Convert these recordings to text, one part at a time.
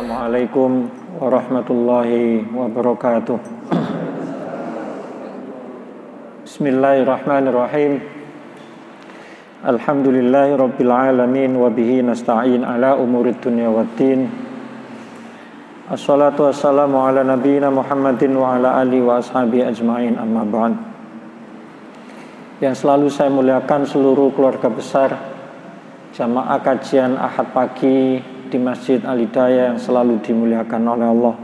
Assalamualaikum warahmatullahi wabarakatuh. Bismillahirrahmanirrahim. Alhamdulillahi rabbil alamin wa bihi nasta'in ala umurid dunya waddin. Assalatu wassalamu ala nabiyyina Muhammadin wa ala alihi wa ashabihi ajma'in, amma ba'd. Yang selalu saya muliakan seluruh keluarga besar jamaah kajian Ahad pagi di Masjid Al-Hidayah yang selalu dimuliakan oleh Allah.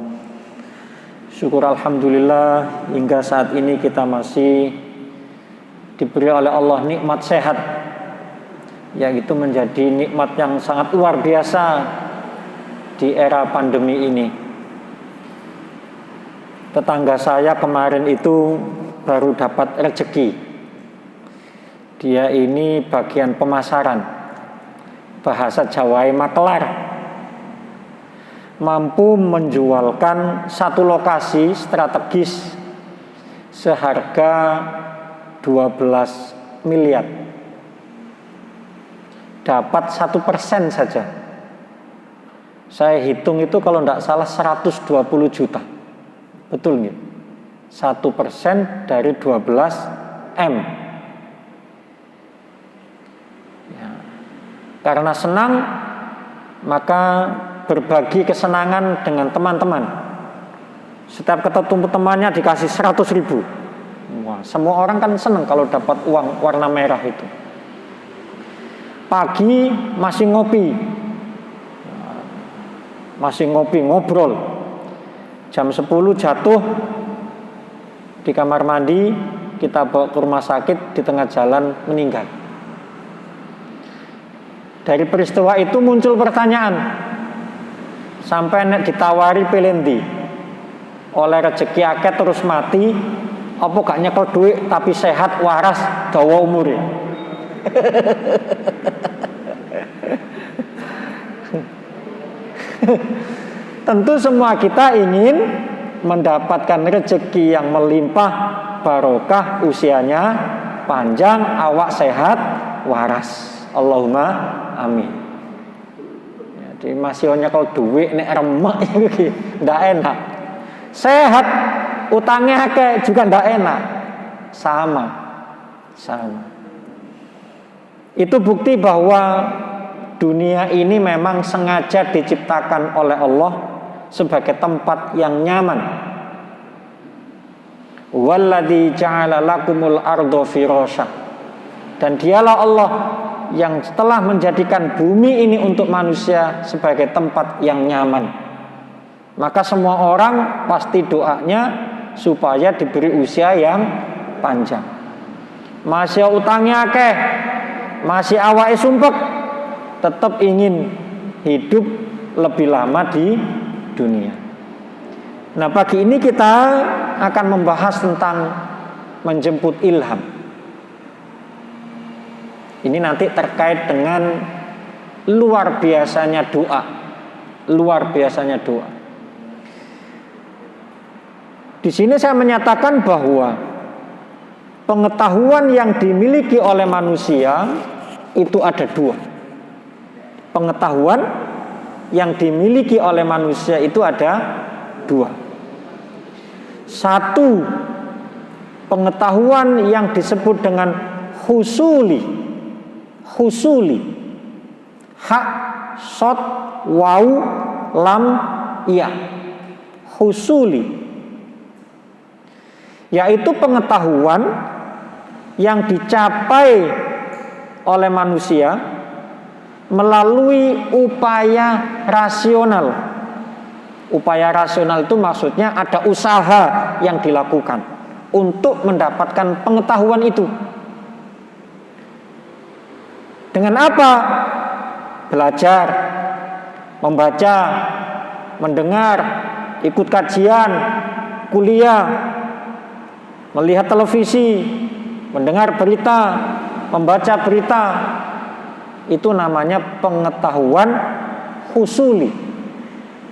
Syukur alhamdulillah hingga saat ini kita masih diberi oleh Allah nikmat sehat, yaitu menjadi nikmat yang sangat luar biasa di era pandemi ini. Tetangga saya kemarin itu baru dapat rezeki. Dia ini bagian pemasaran, bahasa Jawa makelar, mampu menjualkan satu lokasi strategis seharga 12 miliar. Dapat 1% saja. Saya hitung itu kalau tidak salah 120 juta. Betul nggak? 1% dari 12 M. Ya. Karena senang, maka berbagi kesenangan dengan teman-teman. Setiap ketemu temannya dikasih 100 ribu. Wah, semua orang kan senang kalau dapat uang warna merah itu. Pagi masih ngopi, ngobrol. Jam 10 jatuh di kamar mandi, kita bawa ke rumah sakit, di tengah jalan meninggal. Dari peristiwa itu muncul pertanyaan, sampai nek ditawari pelendi oleh rezeki akeh terus mati, apa gak nyekel duit tapi sehat waras dawa umure. Tentu semua kita ingin mendapatkan rezeki yang melimpah, barokah, usianya panjang, awak sehat waras. Allahumma amin. Jadi masih nyekel duit nek remek iki ndak enak. Sehat utangnya akeh juga ndak enak. Sama. Itu bukti bahwa dunia ini memang sengaja diciptakan oleh Allah sebagai tempat yang nyaman. Walladzi ja'ala lakumul arda firasya. Dan dialah Allah yang telah menjadikan bumi ini untuk manusia sebagai tempat yang nyaman. Maka semua orang pasti doanya supaya diberi usia yang panjang. Masih utangnya akeh, masih awake sumpek, tetap ingin hidup lebih lama di dunia. Nah, pagi ini kita akan membahas tentang menjemput ilham. Ini nanti terkait dengan luar biasanya doa. Di sini saya menyatakan bahwa pengetahuan yang dimiliki oleh manusia itu ada dua. Pengetahuan yang dimiliki oleh manusia itu ada dua. Satu, pengetahuan yang disebut dengan husuli, hak, sod, waw, lam, ya, husuli, yaitu pengetahuan yang dicapai oleh manusia melalui upaya rasional. Upaya rasional itu maksudnya ada usaha yang dilakukan untuk mendapatkan pengetahuan itu. Dengan apa? Belajar, membaca, mendengar, ikut kajian, kuliah, melihat televisi, mendengar berita, membaca berita. Itu namanya pengetahuan husuli.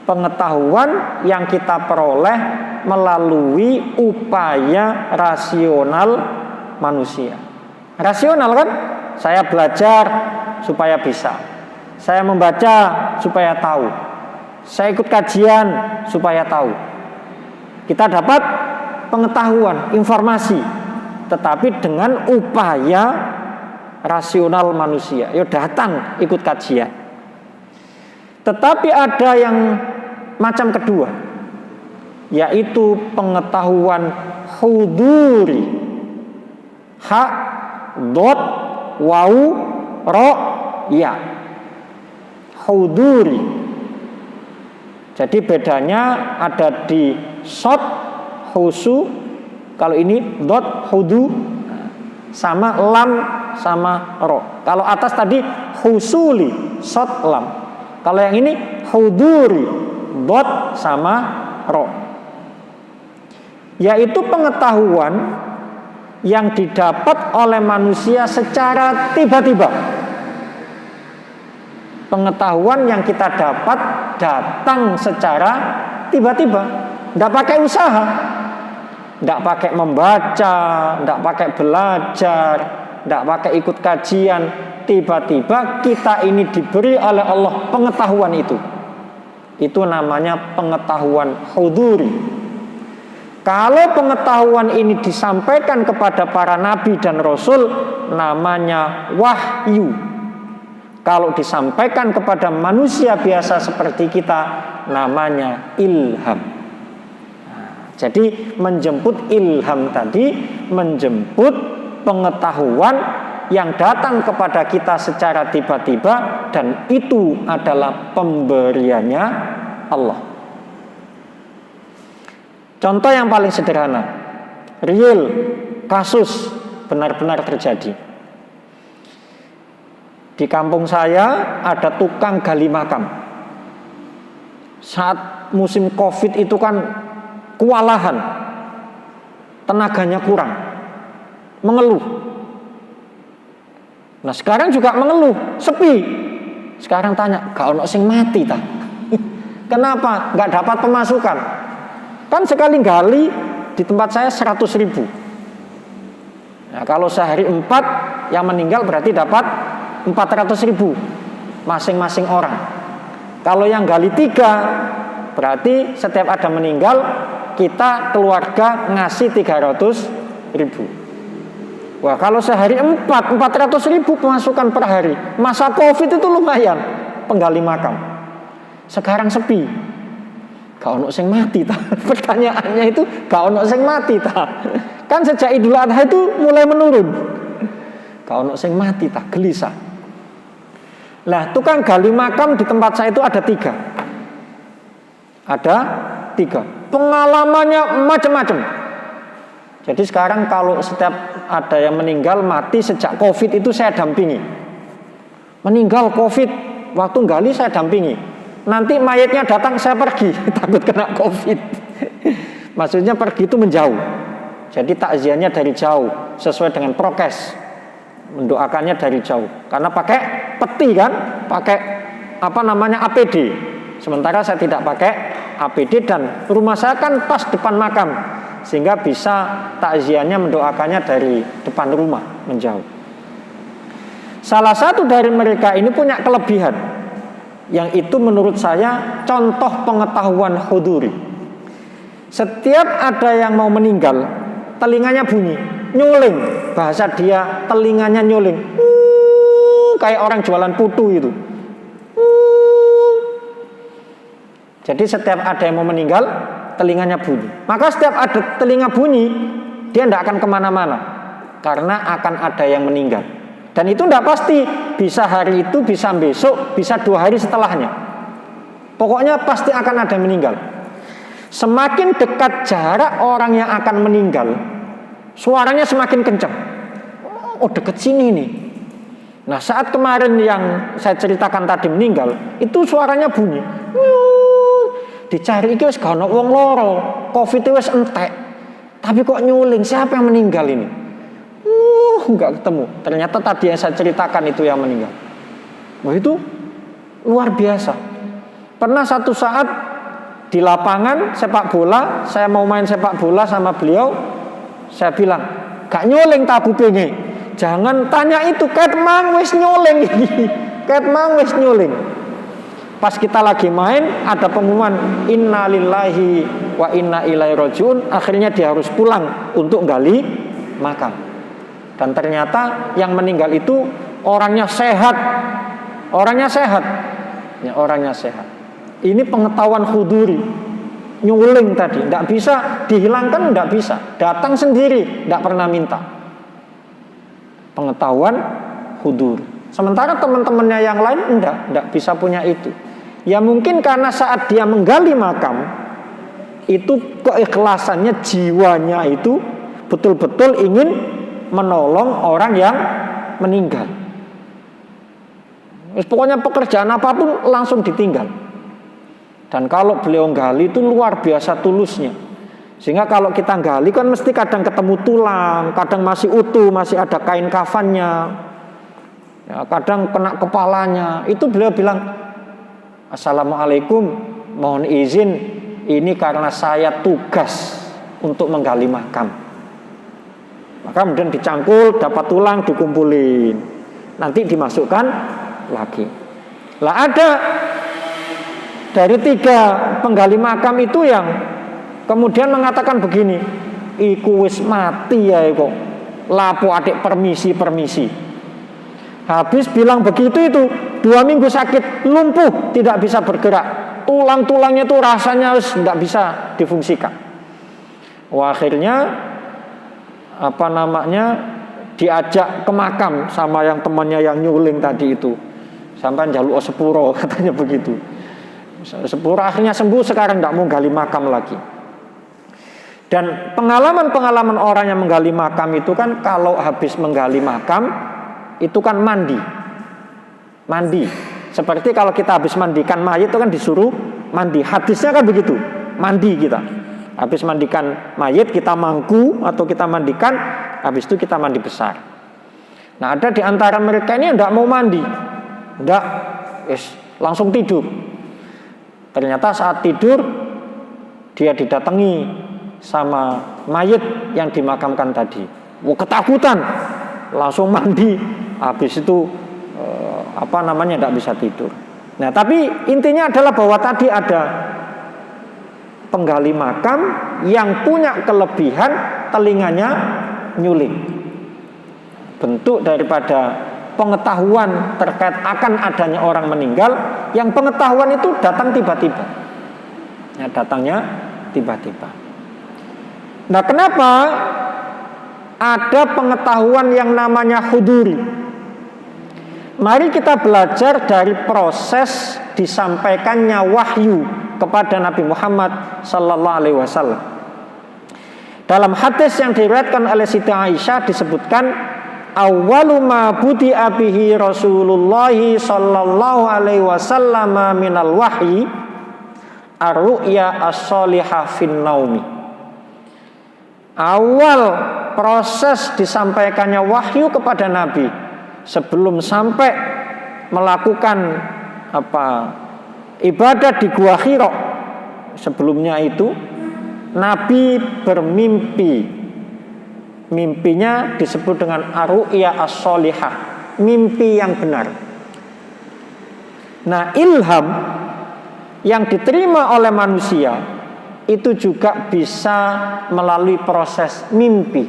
Pengetahuan yang kita peroleh melalui upaya rasional manusia. Rasional kan? Saya belajar supaya bisa. Saya membaca supaya tahu. Saya ikut kajian supaya tahu. Kita dapat pengetahuan, informasi, tetapi dengan upaya rasional manusia. Yo datang ikut kajian. Tetapi ada yang macam kedua, yaitu pengetahuan huduri. Ha, dot, waw, ro, ya. Huduri. Jadi bedanya ada di sod, husu. Kalau ini dot, hudu, sama lam, sama ro. Kalau atas tadi husuli, sod, lam. Kalau yang ini huduri, dot, sama ro. Yaitu pengetahuan yang didapat oleh manusia secara tiba-tiba. Pengetahuan yang kita dapat datang secara tiba-tiba, tidak pakai usaha, tidak pakai membaca, tidak pakai belajar, tidak pakai ikut kajian. Tiba-tiba kita ini diberi oleh Allah pengetahuan itu. Itu namanya pengetahuan huduri. Kalau pengetahuan ini disampaikan kepada para nabi dan rasul, namanya wahyu. Kalau disampaikan kepada manusia biasa seperti kita, namanya ilham. Jadi menjemput ilham tadi, menjemput pengetahuan yang datang kepada kita secara tiba-tiba, dan itu adalah pemberiannya Allah. Contoh yang paling sederhana, real, kasus benar-benar terjadi. Di kampung saya ada tukang gali makam. Saat musim Covid itu kan kewalahan, tenaganya kurang, mengeluh. Nah sekarang juga mengeluh, sepi. Sekarang tanya, gak ono sing mati ta? Kenapa? Gak dapat pemasukan. Kan sekali gali di tempat saya 100.000. Nah, kalau sehari 4 yang meninggal berarti dapat 400.000 masing-masing orang. Kalau yang gali 3 berarti setiap ada meninggal kita keluarga ngasih 300.000. Wah kalau sehari 400.000 pemasukan per hari. Masa Covid itu lumayan penggali makam. Sekarang sepi. Gak ono sing mati ta? Pertanyaannya itu gak ono sing mati ta? Kan sejak Idul Adha itu mulai menurun. Gak ono sing mati ta? Gelisah. Lah tukang gali makam di tempat saya itu ada 3. Ada 3. Pengalamannya macam-macam. Jadi sekarang kalau setiap ada yang meninggal mati sejak Covid itu saya dampingi. Meninggal Covid, waktu gali saya dampingi. Nanti mayatnya datang saya pergi, takut kena Covid. Maksudnya pergi itu menjauh. Jadi takziahnya dari jauh sesuai dengan prokes. Mendoakannya dari jauh karena pakai peti kan, pakai APD. Sementara saya tidak pakai APD dan rumah saya kan pas depan makam, sehingga bisa takziahnya mendoakannya dari depan rumah menjauh. Salah satu dari mereka ini punya kelebihan yang itu menurut saya contoh pengetahuan huduri. Setiap ada yang mau meninggal, telinganya bunyi, nyuling. Bahasa dia telinganya nyuling, kayak orang jualan putu itu. Jadi setiap ada yang mau meninggal, telinganya bunyi. Maka setiap ada telinga bunyi, dia tidak akan kemana-mana, karena akan ada yang meninggal. Dan itu tidak pasti, bisa hari itu, bisa besok, bisa 2 hari setelahnya. Pokoknya pasti akan ada yang meninggal. Semakin dekat jarak orang yang akan meninggal, suaranya semakin kencang. Oh deket sini nih. Nah saat kemarin yang saya ceritakan tadi meninggal, itu suaranya bunyi. Dicari iki wis gak ono wong loro, Covid wis entek. Tapi kok nyuling, siapa yang meninggal ini? Enggak ketemu. Ternyata tadi yang saya ceritakan itu yang meninggal. Wah itu luar biasa. Pernah satu saat di lapangan sepak bola, saya mau main sepak bola sama beliau. Saya bilang, gak nyuling tabu pengen. Jangan tanya itu, ket mang wis nyuling. Ket mang wis nyuling. Pas kita lagi main ada pengumuman inna lillahi wa inna ilaihi rajiun, akhirnya dia harus pulang untuk gali makam. Dan ternyata yang meninggal itu orangnya sehat. Orangnya sehat. Ya, orangnya sehat. Ini pengetahuan huduri. Nyuling tadi, tidak bisa dihilangkan, tidak bisa. Datang sendiri, tidak pernah minta. Pengetahuan huduri. Sementara teman-temannya yang lain tidak bisa punya itu. Ya mungkin karena saat dia menggali makam, itu keikhlasannya, jiwanya itu betul-betul ingin menolong orang yang meninggal. Pokoknya pekerjaan apapun langsung ditinggal. Dan kalau beliau gali itu luar biasa tulusnya. Sehingga kalau kita gali kan mesti kadang ketemu tulang, kadang masih utuh, masih ada kain kafannya, ya, kadang kena kepalanya. Itu beliau bilang, assalamualaikum, mohon izin, ini karena saya tugas untuk menggali makam. Maka kemudian dicangkul, dapat tulang, dikumpulin, nanti dimasukkan lagi. Lah ada dari 3 penggali makam itu yang kemudian mengatakan begini, iku wis mati ya kok, lapo adik permisi. Habis bilang begitu itu 2 minggu sakit, lumpuh, tidak bisa bergerak, tulang-tulangnya itu rasanya tidak bisa difungsikan. Wah, akhirnya diajak ke makam sama yang temannya yang nyuling tadi itu, sampai njaluk sepuro katanya begitu. Sepuro akhirnya sembuh, sekarang tidak mau gali makam lagi. Dan pengalaman-pengalaman orang yang menggali makam itu kan, kalau habis menggali makam itu kan mandi. Seperti kalau kita habis mandikan mayit itu kan disuruh mandi. Hadisnya kan begitu, mandi kita. Habis mandikan mayit kita mangku atau kita mandikan, habis itu kita mandi besar. Nah, ada di antara mereka ini yang tidak mau mandi, langsung tidur. Ternyata saat tidur dia didatangi sama mayit yang dimakamkan tadi. Ketakutan, langsung mandi. Habis itu tidak bisa tidur. Nah, tapi intinya adalah bahwa tadi ada penggali makam yang punya kelebihan telinganya nyuling. Bentuk daripada pengetahuan terkait akan adanya orang meninggal, yang pengetahuan itu datang tiba-tiba. Ya, datangnya tiba-tiba. Nah, kenapa ada pengetahuan yang namanya huduri? Mari kita belajar dari proses disampaikannya wahyu kepada Nabi Muhammad sallallahu alaihi wasallam. Dalam hadis yang diriwayatkan oleh Siti Aisyah disebutkan, awwalu ma budi'a bihi Rasulullah sallallahu alaihi wasallam minal wahyi ar-ru'ya as-salihah fin naumi. Awal proses disampaikannya wahyu kepada Nabi sebelum sampai melakukan ibadah di Gua Hira, sebelumnya itu Nabi bermimpi. Mimpinya disebut dengan ar-ru'ya as-salihah, mimpi yang benar. Nah, ilham yang diterima oleh manusia itu juga bisa melalui proses mimpi.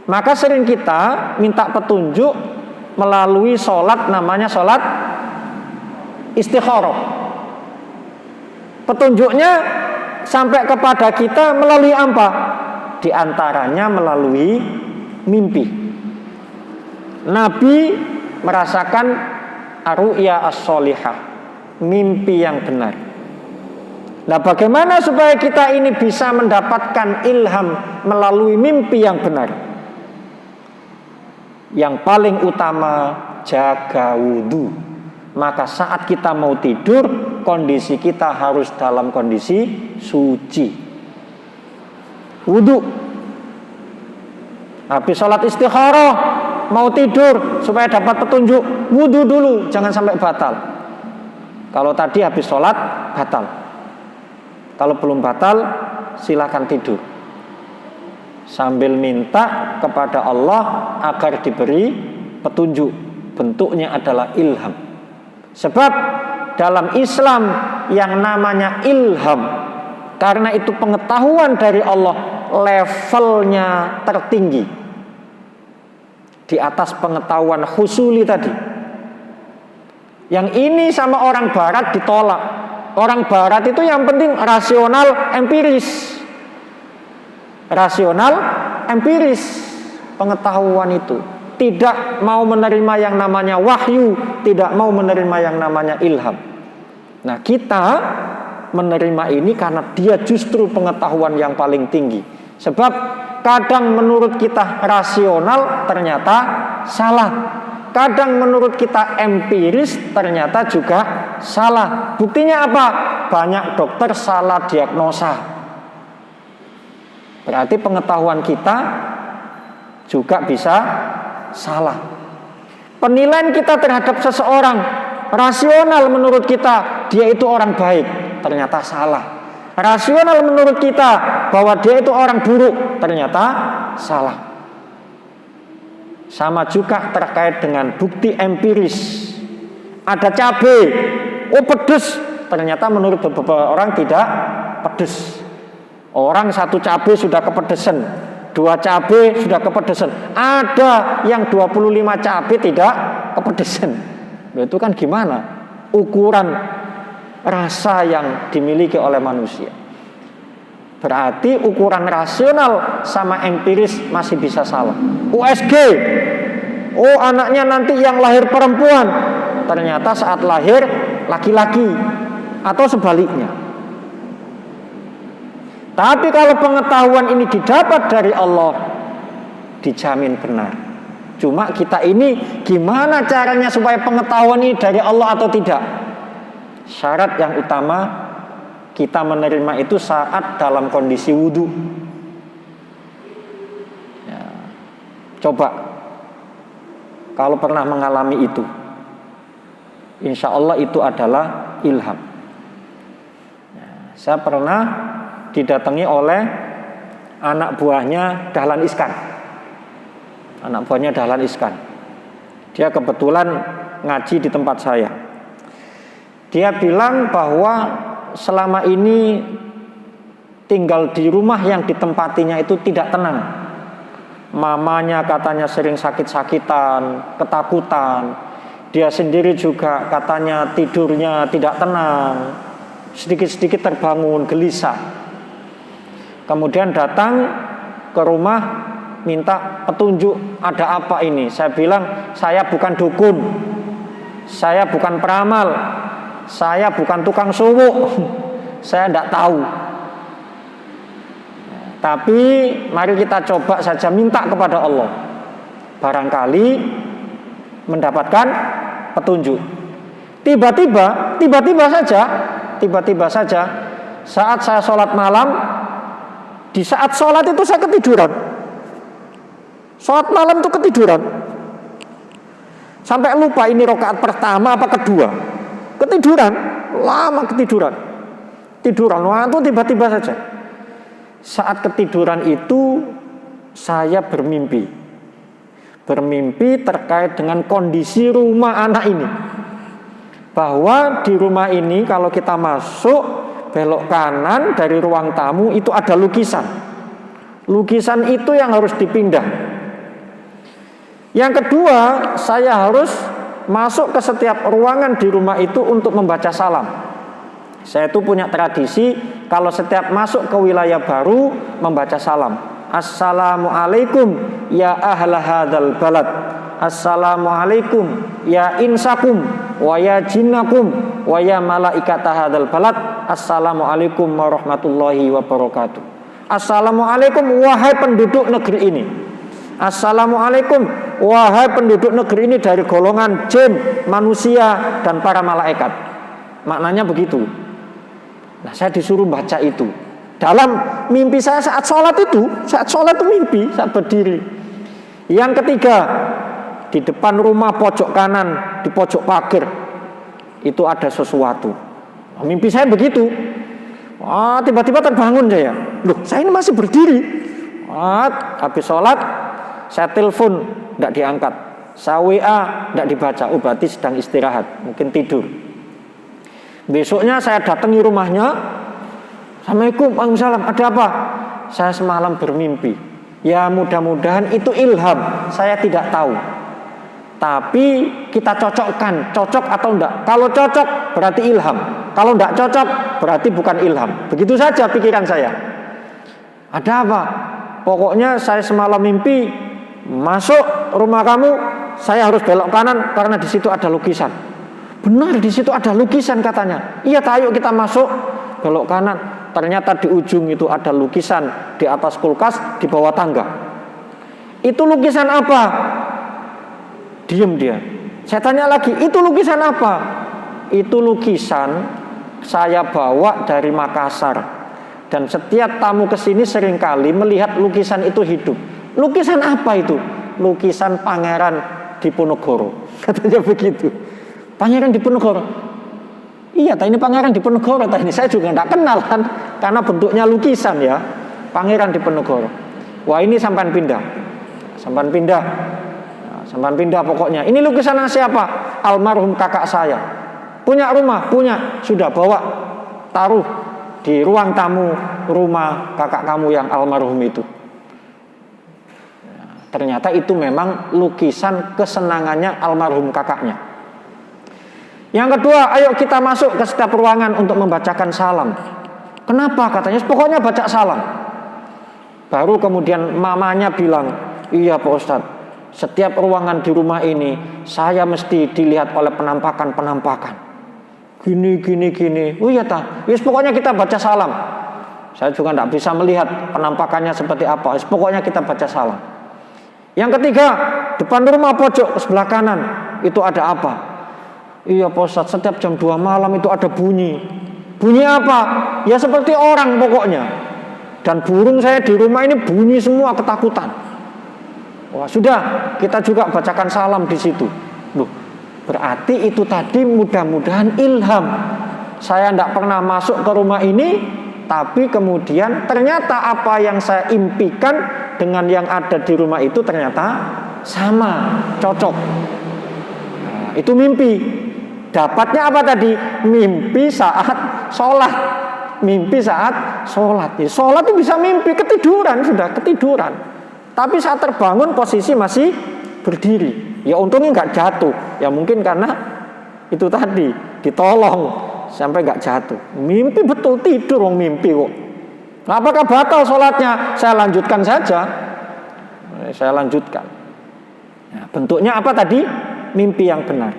Maka sering kita minta petunjuk melalui sholat, namanya sholat istikharah. Petunjuknya sampai kepada kita melalui apa? Di antaranya melalui mimpi. Nabi merasakan ar-ru'ya as-salihah, mimpi yang benar. Nah, bagaimana supaya kita ini bisa mendapatkan ilham melalui mimpi yang benar? Yang paling utama, jaga wudhu. Maka saat kita mau tidur, kondisi kita harus dalam kondisi suci. Wudhu. Habis sholat istikharah mau tidur supaya dapat petunjuk, wudhu dulu, jangan sampai batal. Kalau tadi habis sholat batal, kalau belum batal silakan tidur sambil minta kepada Allah agar diberi petunjuk. Bentuknya adalah ilham. Sebab dalam Islam yang namanya ilham. Karena itu pengetahuan dari Allah levelnya tertinggi, di atas pengetahuan husuli tadi. Yang ini sama orang barat ditolak. Orang barat itu yang penting rasional empiris. Rasional empiris pengetahuan itu. Tidak mau menerima yang namanya wahyu, tidak mau menerima yang namanya ilham. Nah, kita menerima ini karena dia justru pengetahuan yang paling tinggi. Sebab kadang menurut kita rasional ternyata salah. Kadang menurut kita empiris ternyata juga salah. Buktinya apa? Banyak dokter salah diagnosa. Berarti pengetahuan kita juga bisa salah. Penilaian kita terhadap seseorang rasional menurut kita dia itu orang baik, ternyata salah. Rasional menurut kita bahwa dia itu orang buruk, ternyata salah. Sama juga terkait dengan bukti empiris. Ada cabai, oh pedes, ternyata menurut beberapa orang tidak pedes. Orang satu cabai sudah kepedesan, 2 cabai sudah kepedesan. Ada yang 25 cabai tidak kepedesan. Itu kan gimana ukuran rasa yang dimiliki oleh manusia? Berarti ukuran rasional sama empiris masih bisa salah. USG, oh anaknya nanti yang lahir perempuan, ternyata saat lahir laki-laki, atau sebaliknya. Tapi kalau pengetahuan ini didapat dari Allah, dijamin benar. Cuma kita ini gimana caranya supaya pengetahuan ini dari Allah atau tidak? Syarat yang utama, kita menerima itu saat dalam kondisi wudhu. Ya, coba kalau pernah mengalami itu, insya Allah itu adalah ilham. Ya, saya pernah didatangi oleh anak buahnya Dahlan Iskan. Anak buahnya Dahlan Iskan. Dia kebetulan ngaji di tempat saya. Dia bilang bahwa selama ini tinggal di rumah yang ditempatinya itu tidak tenang. Mamanya katanya sering sakit-sakitan, ketakutan. Dia sendiri juga katanya tidurnya tidak tenang, sedikit-sedikit terbangun, gelisah. Kemudian datang ke rumah minta petunjuk, ada apa ini? Saya bilang, saya bukan dukun, saya bukan peramal, saya bukan tukang suwuk, saya tidak tahu. Tapi mari kita coba saja minta kepada Allah, barangkali mendapatkan petunjuk. Tiba-tiba saja saat saya sholat malam, di saat sholat itu saya ketiduran. Sholat malam itu ketiduran, sampai lupa ini rakaat pertama apa kedua. Ketiduran, lama ketiduran. Waktu tiba-tiba saja. Saat ketiduran itu saya bermimpi terkait dengan kondisi rumah anak ini. Bahwa di rumah ini kalau kita masuk belok kanan dari ruang tamu itu ada lukisan. Lukisan itu yang harus dipindah. Yang kedua, saya harus masuk ke setiap ruangan di rumah itu untuk membaca salam. Saya itu punya tradisi kalau setiap masuk ke wilayah baru membaca salam. Assalamualaikum ya ahla hadzal balad. Assalamualaikum ya insakum wa ya jinnakum wa ya malaikata hadzal balad. Assalamualaikum warahmatullahi wabarakatuh. Assalamualaikum wahai penduduk negeri ini. Assalamualaikum wahai penduduk negeri ini dari golongan jin, manusia, dan para malaikat. Maknanya begitu. Nah, saya disuruh baca itu dalam mimpi saya saat sholat itu mimpi, saat berdiri. Yang ketiga, di depan rumah pojok kanan, di pojok pagar itu ada sesuatu. Mimpi saya begitu. Tiba-tiba terbangun saya. Loh, saya ini masih berdiri. Habis sholat saya telepon, tidak diangkat. Saya WA, tidak dibaca. Berarti sedang istirahat, mungkin tidur. Besoknya saya datangi rumahnya. Assalamualaikum, waalaikumsalam, ada apa? Saya semalam bermimpi. Ya mudah-mudahan itu ilham, saya tidak tahu. Tapi kita cocokkan, cocok atau enggak. Kalau cocok berarti ilham, kalau enggak cocok berarti bukan ilham. Begitu saja pikiran saya. Ada apa? Pokoknya saya semalam mimpi masuk rumah kamu, saya harus belok kanan karena di situ ada lukisan. Benar, di situ ada lukisan katanya. Iya, ayo kita masuk, belok kanan. Ternyata di ujung itu ada lukisan di atas kulkas, di bawah tangga. Itu lukisan apa? Diem dia. Saya tanya lagi, itu lukisan apa? Itu lukisan saya bawa dari Makassar. Dan setiap tamu kesini seringkali melihat lukisan itu hidup. Lukisan apa itu? Lukisan Pangeran Diponegoro. Katanya begitu. Pangeran Diponegoro. Iya, ini Pangeran Diponegoro. Ini saya juga tidak kenal kan, karena bentuknya lukisan ya. Pangeran Diponegoro. Wah, ini sampan pindah. Sampan pindah. Sampan pindah pokoknya. Ini lukisan siapa? Almarhum kakak saya. Punya rumah, punya. Sudah bawa, taruh di ruang tamu rumah kakak kamu yang almarhum itu. Ternyata itu memang lukisan kesenangannya almarhum kakaknya. Yang kedua, ayo kita masuk ke setiap ruangan untuk membacakan salam. Kenapa? Katanya, pokoknya baca salam. Baru kemudian mamanya bilang, iya Pak Ustadz, setiap ruangan di rumah ini saya mesti dilihat oleh penampakan-penampakan. Gini. Oh iya ta, yes, pokoknya kita baca salam. Saya juga tidak bisa melihat penampakannya seperti apa. Yes, pokoknya kita baca salam. Yang ketiga, depan rumah pojok sebelah kanan itu ada apa? Iya Pak Ustadz, setiap jam 2 malam itu ada bunyi. Bunyi apa? Ya seperti orang pokoknya. Dan burung saya di rumah ini bunyi semua, ketakutan. Wah, sudah, kita juga bacakan salam di situ. Loh, berarti itu tadi mudah-mudahan ilham. Saya tidak pernah masuk ke rumah ini, tapi kemudian ternyata apa yang saya impikan dengan yang ada di rumah itu ternyata sama, cocok. Nah, itu mimpi. Dapatnya apa tadi? Mimpi saat sholat. Mimpi saat sholat. Ya, sholat itu bisa mimpi, ketiduran, sudah ketiduran. Tapi saat terbangun posisi masih berdiri. Ya untungnya nggak jatuh. Ya mungkin karena itu tadi ditolong sampai nggak jatuh. Mimpi betul, tidur wong mimpi kok. Apakah batal sholatnya? Saya lanjutkan saja. Saya lanjutkan. Nah, bentuknya apa tadi? Mimpi yang benar.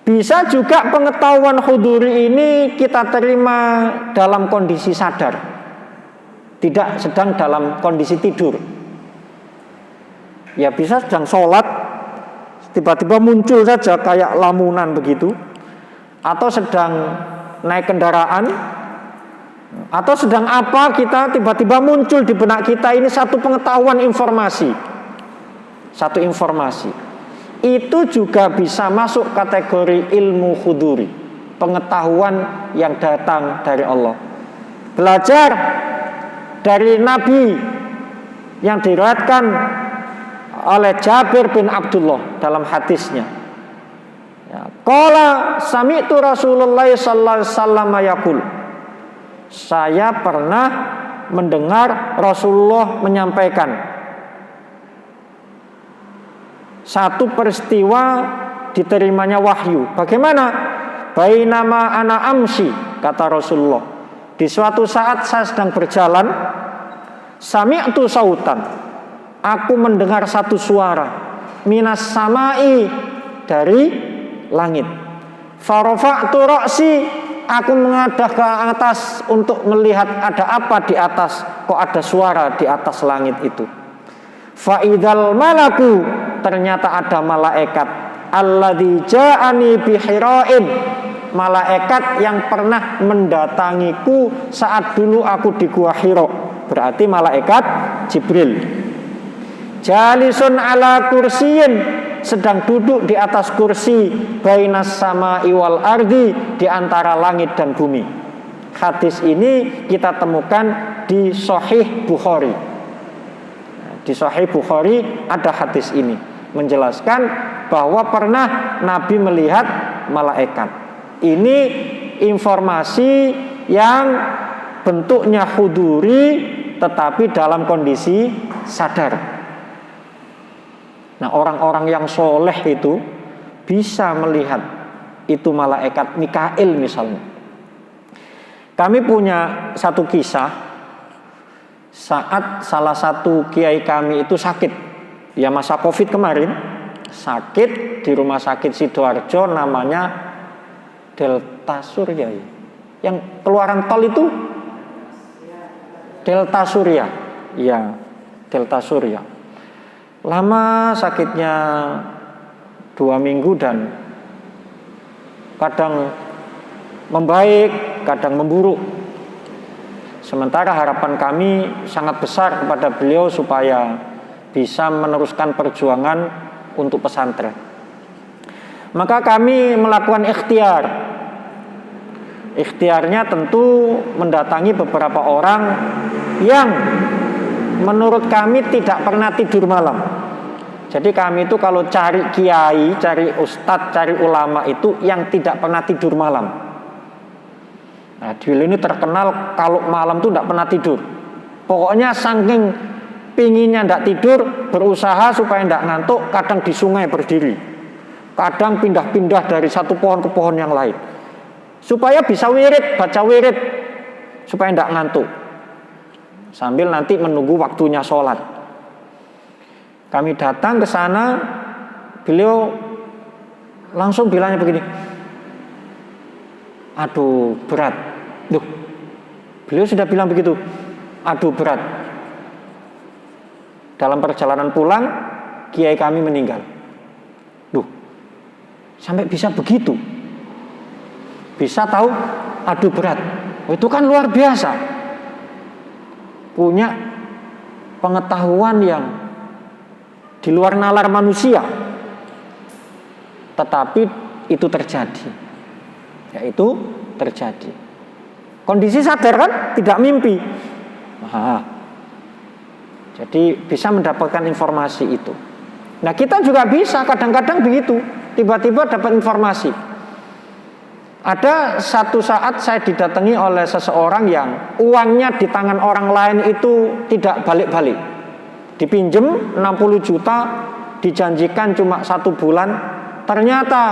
Bisa juga pengetahuan huduri ini kita terima dalam kondisi sadar, tidak sedang dalam kondisi tidur. Ya bisa sedang sholat, tiba-tiba muncul saja kayak lamunan begitu, atau sedang naik kendaraan, atau sedang apa kita tiba-tiba muncul di benak kita ini satu pengetahuan informasi, satu informasi. Itu juga bisa masuk kategori ilmu huduri, pengetahuan yang datang dari Allah. Belajar dari Nabi yang diriwayatkan oleh Jabir bin Abdullah dalam hadisnya. Qala sami'tu Rasulullah sallallahu alaihi wasallam yaqul. Saya pernah mendengar Rasulullah menyampaikan satu peristiwa diterimanya wahyu. Bagaimana? Bainama ana amsi, kata Rasulullah. Di suatu saat saya sedang berjalan, sami'tu sautan. Aku mendengar satu suara minas samai, dari langit. Farafa'tu ra'si, aku mengadah ke atas untuk melihat ada apa di atas. Kok ada suara di atas langit itu? Fa'idal malaku, ternyata ada malaikat. Alladzi ja'ani bihira'in, malaikat yang pernah mendatangiku saat dulu aku di Gua Hira. Berarti malaikat Jibril. Jalisun ala kursiyin, sedang duduk di atas kursi, bainas sama'i wal ardi, di antara langit dan bumi. Hadis ini kita temukan di Sahih Bukhari. Di Sahih Bukhari ada hadis ini menjelaskan bahwa pernah Nabi melihat malaikat. Ini informasi yang bentuknya huduri tetapi dalam kondisi sadar. Nah, orang-orang yang soleh itu bisa melihat itu malaikat Mikail misalnya. Kami punya satu kisah saat salah satu kiai kami itu sakit. Ya masa Covid kemarin, sakit di rumah sakit Sidoarjo, namanya Delta Surya. Yang keluaran tol itu Delta Surya. Ya, Delta Surya. Lama sakitnya 2 minggu dan kadang membaik, kadang memburuk. Sementara harapan kami sangat besar kepada beliau supaya bisa meneruskan perjuangan untuk pesantren. Maka kami melakukan ikhtiar. Ikhtiarnya tentu mendatangi beberapa orang yang menurut kami tidak pernah tidur malam. Jadi kami itu kalau cari kiai, cari ustadz, cari ulama itu yang tidak pernah tidur malam. Nah, beliau ini terkenal kalau malam itu tidak pernah tidur. Pokoknya saking pinginnya tidak tidur, berusaha supaya tidak ngantuk, kadang di sungai berdiri, kadang pindah-pindah dari satu pohon ke pohon yang lain, supaya bisa wirid, baca wirid, supaya tidak ngantuk, sambil nanti menunggu waktunya sholat. Kami datang ke sana, beliau langsung bilangnya begini, aduh berat. Duh, beliau sudah bilang begitu, aduh berat. Dalam perjalanan pulang, kiai kami meninggal. Duh, sampai bisa begitu, bisa tahu aduh berat. Oh, itu kan luar biasa, punya pengetahuan yang di luar nalar manusia. Tetapi itu terjadi, yaitu terjadi. Kondisi sadar kan, tidak mimpi. Jadi bisa mendapatkan informasi itu. Nah, kita juga bisa kadang-kadang begitu, tiba-tiba dapat informasi. Ada satu saat saya didatangi oleh seseorang yang uangnya di tangan orang lain itu tidak balik-balik. Dipinjem 60 juta, dijanjikan cuma 1 bulan, ternyata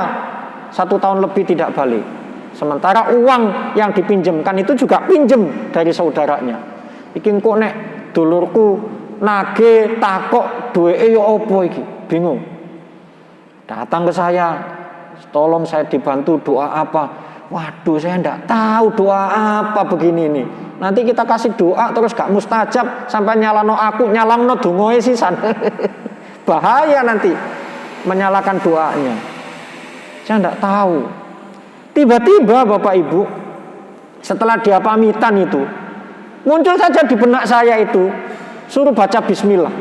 1 tahun lebih tidak balik. Sementara uang yang dipinjemkan itu juga pinjem dari saudaranya. Iki kok nek dulurku nage takok duweke yo opo iki, bingung. Datang ke saya, tolong saya dibantu doa apa. Waduh, saya enggak tahu doa apa begini nih. Nanti kita kasih doa terus gak mustajab, sampai nyalano aku, nyalangno dongoe sisan. Bahaya nanti menyalakan doanya. Saya enggak tahu. Tiba-tiba Bapak Ibu, setelah dia pamitan itu, muncul saja di benak saya itu, suruh baca bismillah.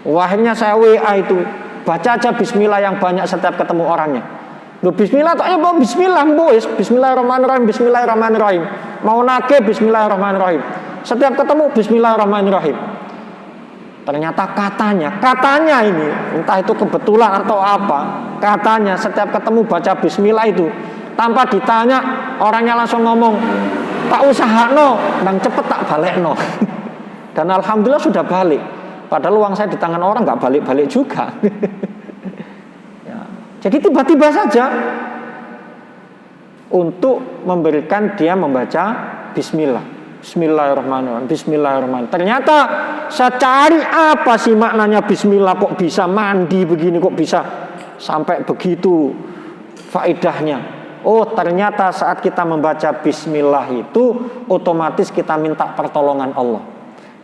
Akhirnya saya WA itu, baca aja bismillah yang banyak setiap ketemu orangnya. Loh, bismillah tak ya bismillah boys, bismillahirrahmanirrahim, bismillahirrahmanirrahim. Mau nage bismillahirrahmanirrahim. Setiap ketemu bismillahirrahmanirrahim. Ternyata katanya ini, entah itu kebetulan atau apa, katanya setiap ketemu baca bismillah itu, tanpa ditanya orangnya langsung ngomong, tak usahano, nang cepet tak balekno. Dan alhamdulillah sudah balik. Padahal uang saya di tangan orang nggak balik-balik juga. Ya. Jadi tiba-tiba saja untuk memberikan dia membaca bismillah. Bismillahirrahmanirrahim. Bismillahirrahmanirrahim. Ternyata saya cari apa sih maknanya bismillah, kok bisa mandi begini, kok bisa sampai begitu faedahnya. Oh, ternyata saat kita membaca bismillah itu otomatis kita minta pertolongan Allah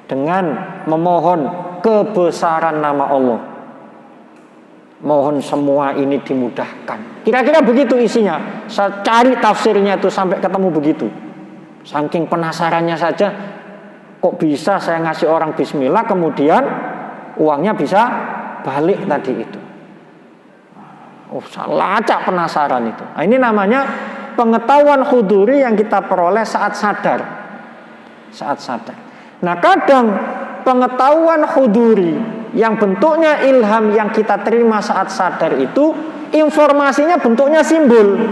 dengan memohon kebesaran nama Allah. Mohon semua ini dimudahkan. Kira-kira begitu isinya. Saya cari tafsirnya itu sampai ketemu begitu. Saking penasarannya saja, kok bisa saya ngasih orang bismillah kemudian uangnya bisa balik tadi itu. Oh, lacak penasaran itu. Nah, ini namanya pengetahuan huduri yang kita peroleh saat sadar. Saat sadar. Nah, kadang pengetahuan huduri yang bentuknya ilham yang kita terima saat sadar itu informasinya bentuknya simbol.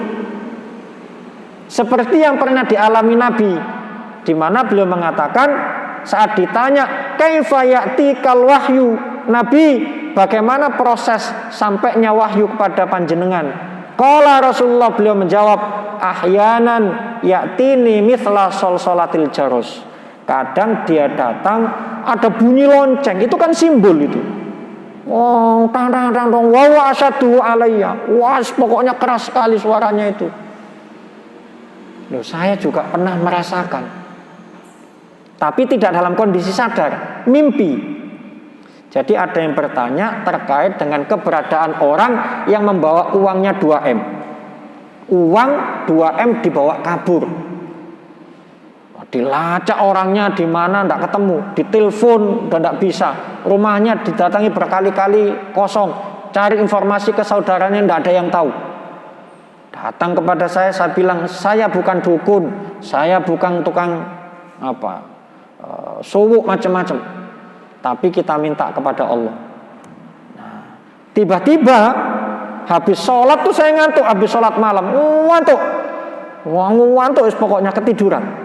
Seperti yang pernah dialami Nabi, di mana beliau mengatakan saat ditanya kaifa ya'tikal wahyu, Nabi, bagaimana proses sampainya wahyu kepada panjenengan? Qala Rasulullah, beliau menjawab, ahyanan ya'tini mithla solsolatil jarus. Kadang dia datang ada bunyi lonceng, itu kan simbol itu. Oh, tang tang tang tang, wa asyadu alayya. Wah, pokoknya keras sekali suaranya itu. Loh, saya juga pernah merasakan. Tapi tidak dalam kondisi sadar, mimpi. Jadi ada yang bertanya terkait dengan keberadaan orang yang membawa uangnya 2M. Uang 2M dibawa kabur. Dilacak orangnya di mana tidak ketemu, ditelepon dan tidak bisa. Rumahnya didatangi berkali-kali kosong. Cari informasi ke saudaranya tidak ada yang tahu. Datang kepada saya bilang, saya bukan dukun, saya bukan tukang suwuk macam-macam, tapi kita minta kepada Allah. Nah, tiba-tiba habis sholat tuh saya ngantuk, habis sholat malam ngantuk, pokoknya ketiduran.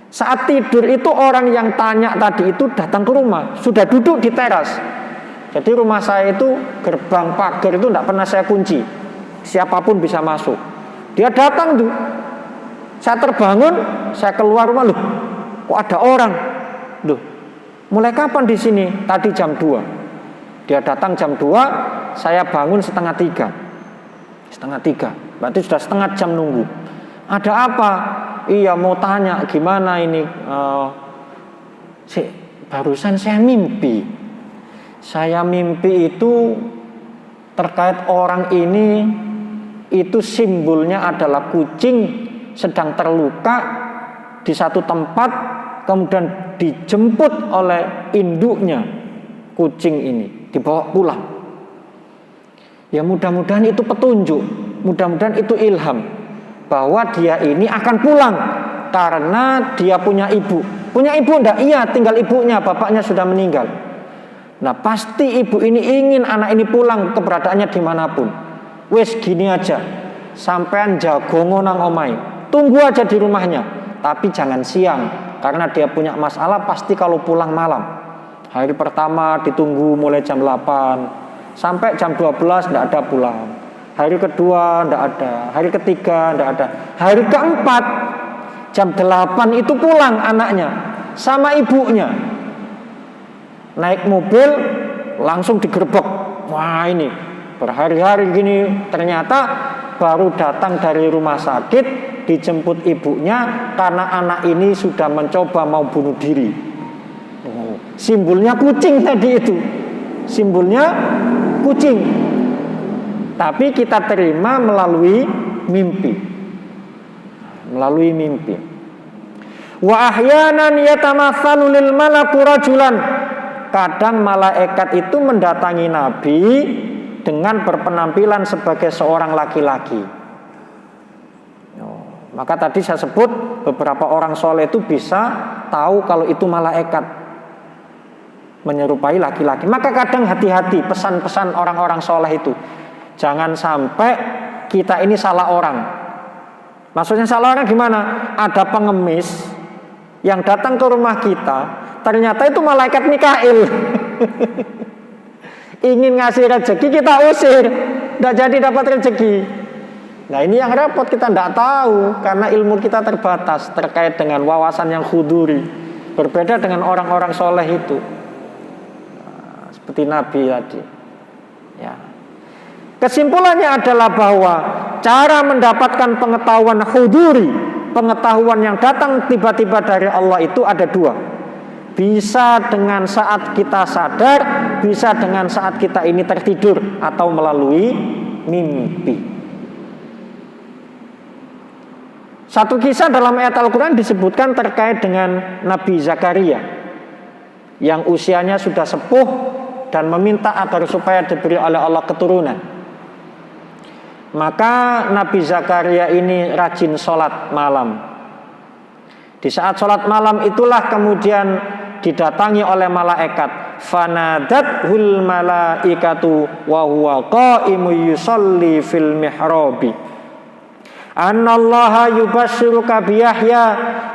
Saat tidur itu orang yang tanya tadi itu datang ke rumah, sudah duduk di teras. Jadi rumah saya itu gerbang pagar itu tidak pernah saya kunci, siapapun bisa masuk. Dia datang tuh, saya terbangun, saya keluar rumah, loh, kok ada orang? Loh, mulai kapan di sini? Tadi jam 2. Dia datang jam 2, saya bangun setengah 3, berarti sudah setengah jam nunggu. Ada apa? Iya, mau tanya gimana ini. Barusan saya mimpi. Saya mimpi itu terkait orang ini, itu simbolnya adalah kucing sedang terluka di satu tempat, kemudian dijemput oleh induknya kucing ini, dibawa pulang. Ya mudah-mudahan itu petunjuk, mudah-mudahan itu ilham bahwa dia ini akan pulang karena dia punya ibu. Punya ibu enggak? Iya, tinggal ibunya, bapaknya sudah meninggal. Nah, pasti ibu ini ingin anak ini pulang keberadaannya dimanapun. Wes gini aja, sampean jagongo nang omai, tunggu aja di rumahnya, tapi jangan siang karena dia punya masalah. Pasti kalau pulang malam. Hari pertama ditunggu mulai jam 8 sampai jam 12 enggak ada pulang. Hari kedua tidak ada, hari ketiga tidak ada, hari keempat jam 8 itu pulang anaknya sama ibunya, naik mobil langsung digerebek. Wah, ini berhari-hari gini, ternyata baru datang dari rumah sakit dijemput ibunya karena anak ini sudah mencoba mau bunuh diri. Simbolnya kucing tadi itu, simbolnya kucing. Tapi kita terima melalui mimpi. Melalui mimpi. Wa ahyanan yatamatsalu lil malaku rajulan. Kadang malaikat itu mendatangi Nabi dengan berpenampilan sebagai seorang laki-laki. Maka tadi saya sebut beberapa orang soleh itu bisa tahu kalau itu malaikat menyerupai laki-laki. Maka kadang hati-hati pesan-pesan orang-orang soleh itu. Jangan sampai kita ini salah orang. Maksudnya salah orang gimana? Ada pengemis yang datang ke rumah kita, ternyata itu malaikat Mikail. Ingin ngasih rezeki, kita usir, tidak jadi dapat rezeki. Nah, ini yang repot, kita tidak tahu karena ilmu kita terbatas terkait dengan wawasan yang khuduri. Berbeda dengan orang-orang soleh itu. Nah, seperti Nabi tadi. Ya. Kesimpulannya adalah bahwa cara mendapatkan pengetahuan khuduri, pengetahuan yang datang tiba-tiba dari Allah itu ada dua. Bisa dengan saat kita sadar, bisa dengan saat kita ini tertidur, atau melalui mimpi. Satu kisah dalam ayat Al-Quran disebutkan terkait dengan Nabi Zakaria yang usianya sudah sepuh dan meminta agar supaya diberi oleh Allah keturunan. Maka Nabi Zakaria ini rajin sholat malam. Di saat sholat malam itulah kemudian didatangi oleh malaikat. Fanadathul malaikatu wa huwa qaimu yusolli fil mihrabi. Annallaha yubasyyiruka bi Yahya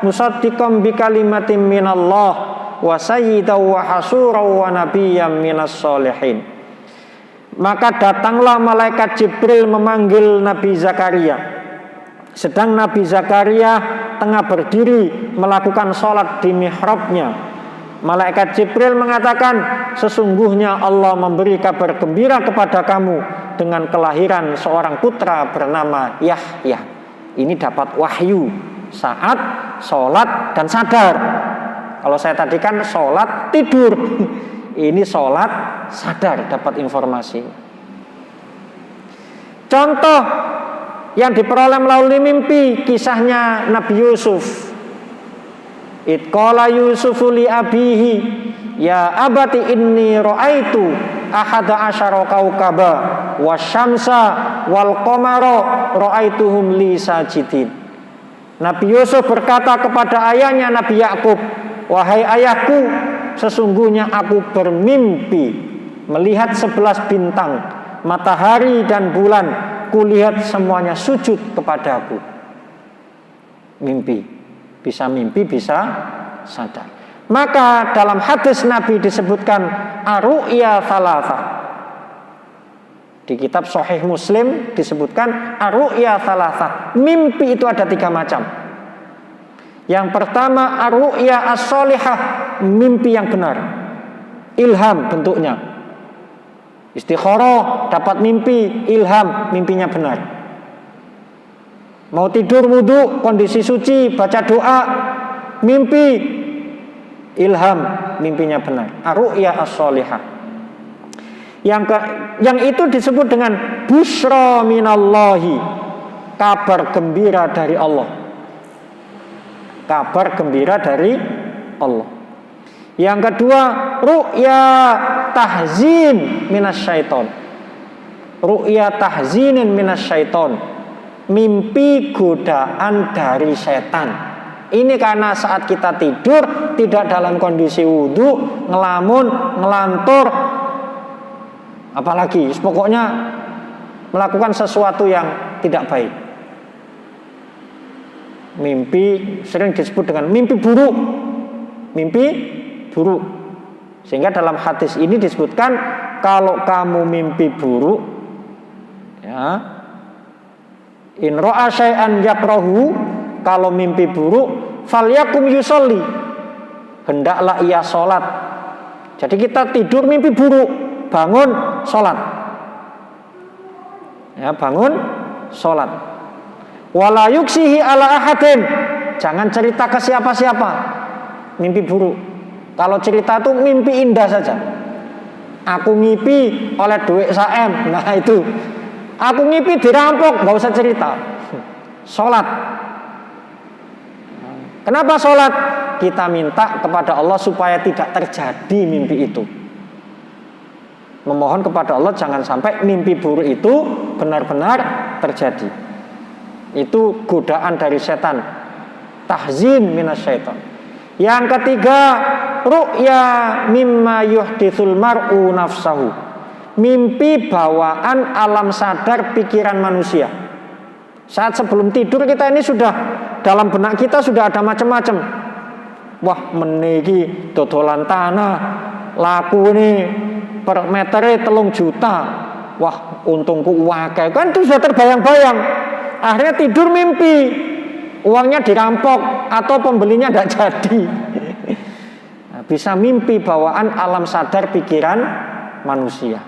musaddiqan bi kalimatin minallah wa sayyidan wa hasuran wa nabiyyan minas sholihin. Maka datanglah malaikat Jibril memanggil Nabi Zakaria. Sedang Nabi Zakaria tengah berdiri melakukan sholat di mihrabnya. Malaikat Jibril mengatakan, sesungguhnya Allah memberi kabar gembira kepada kamu dengan kelahiran seorang putra bernama Yahya. Ini dapat wahyu saat sholat dan sadar. Kalau saya tadi kan sholat tidur, ini sholat sadar dapat informasi. Contoh yang diperoleh melalui mimpi, kisahnya Nabi Yusuf. Itqala Yusufu li abihi ya abati inni ra'aitu ahada asyara kaukaba wasyamsa wal qamara ra'aituhum li sajidin. Nabi Yusuf berkata kepada ayahnya Nabi Yakub, wahai ayahku, sesungguhnya aku bermimpi melihat 11 bintang, matahari dan bulan, kulihat semuanya sujud kepadaku. Mimpi, bisa sadar. Maka dalam hadis Nabi disebutkan ar-ru'ya thalatha. Di kitab Sahih Muslim disebutkan ar-ru'ya thalatha. Mimpi itu ada 3 macam. Yang pertama ar-ru'ya as-sholihah, mimpi yang benar. Ilham bentuknya. Istikharah dapat mimpi, ilham, mimpinya benar. Mau tidur wudu, kondisi suci, baca doa, mimpi, ilham, mimpinya benar. Ar-ru'ya as-sholihah. Yang itu disebut dengan busyra minallahi, kabar gembira dari Allah. Kabar gembira dari Allah. Yang kedua, ru'ya tahzin minasyaiton. Ru'ya tahzinin minasyaiton. Mimpi godaan dari setan. Ini karena saat kita tidur tidak dalam kondisi wudu, ngelamun, ngelantur, apalagi pokoknya melakukan sesuatu yang tidak baik. Mimpi sering disebut dengan mimpi buruk. Mimpi buruk. Sehingga dalam hadis ini disebutkan kalau kamu mimpi buruk, ya, in ra'a syai'an yakrahu, kalau mimpi buruk, falyakum yusolli, hendaklah ia sholat. Jadi kita tidur mimpi buruk, bangun sholat. Ya, bangun sholat. Wala yuksihi ala ahadin, jangan cerita ke siapa-siapa. Mimpi buruk. Kalau cerita itu mimpi indah saja. Aku ngipi oleh duit saem, nah itu. Aku ngipi dirampok, nggak usah cerita. Sholat. Kenapa sholat? Kita minta kepada Allah supaya tidak terjadi mimpi itu. Memohon kepada Allah jangan sampai mimpi buruk itu benar-benar terjadi. Itu godaan dari setan. Tahzin minasyaiton. Yang ketiga, ru'ya mimma yuhditsul mar'u nafsahu. Mimpi bawaan alam sadar pikiran manusia. Saat sebelum tidur kita ini sudah, dalam benak kita sudah ada macam-macam. Wah, meniki dodolan tanah, laku ini per meternya 3 juta. Wah, untungku wakai. Kan itu sudah terbayang-bayang. Akhirnya tidur mimpi uangnya dirampok atau pembelinya tidak jadi. Nah, bisa mimpi bawaan alam sadar pikiran manusia.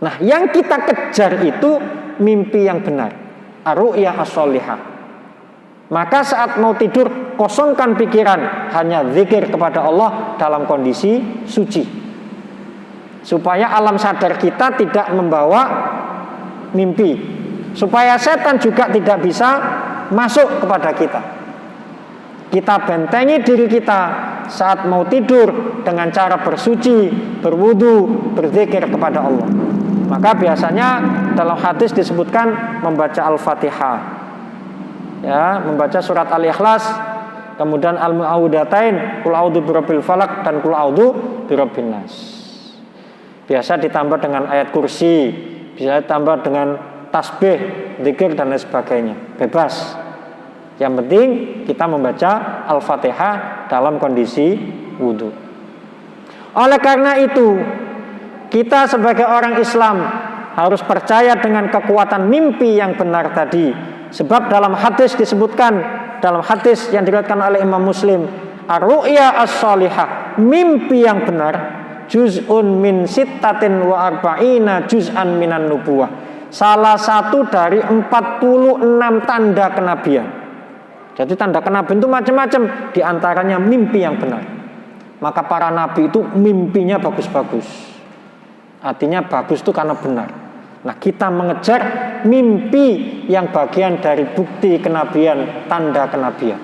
Nah, yang kita kejar itu mimpi yang benar, ar-ru'ya as-sholihah. Maka saat mau tidur, kosongkan pikiran, hanya zikir kepada Allah dalam kondisi suci, supaya alam sadar kita tidak membawa mimpi, supaya setan juga tidak bisa masuk kepada kita. Kita bentengi diri kita saat mau tidur dengan cara bersuci, berwudu, berzikir kepada Allah. Maka biasanya dalam hadis disebutkan membaca Al-Fatihah, ya, membaca surat Al-Ikhlas, kemudian Al-Mu'awwidhatain, Qul a'udzu birabbil falaq dan Qul a'udzu birabbin nas. Biasa ditambah dengan ayat kursi, bisa ditambah dengan tasbih, zikir dan lain sebagainya. Bebas. Yang penting kita membaca Al-Fatihah dalam kondisi wudu. Oleh karena itu, kita sebagai orang Islam harus percaya dengan kekuatan mimpi yang benar tadi. Sebab dalam hadis disebutkan, dalam hadis yang diriwayatkan oleh Imam Muslim, ar-ru'ya as-shalihah, mimpi yang benar, juz'un min sittatin wa arba'ina juz'an minan nubuwah. Salah satu dari 46 tanda kenabian. Jadi tanda kenabian itu macam-macam, di antaranya mimpi yang benar. Maka para nabi itu mimpinya bagus-bagus. Artinya bagus itu karena benar. Nah, kita mengejar mimpi yang bagian dari bukti kenabian, tanda kenabian.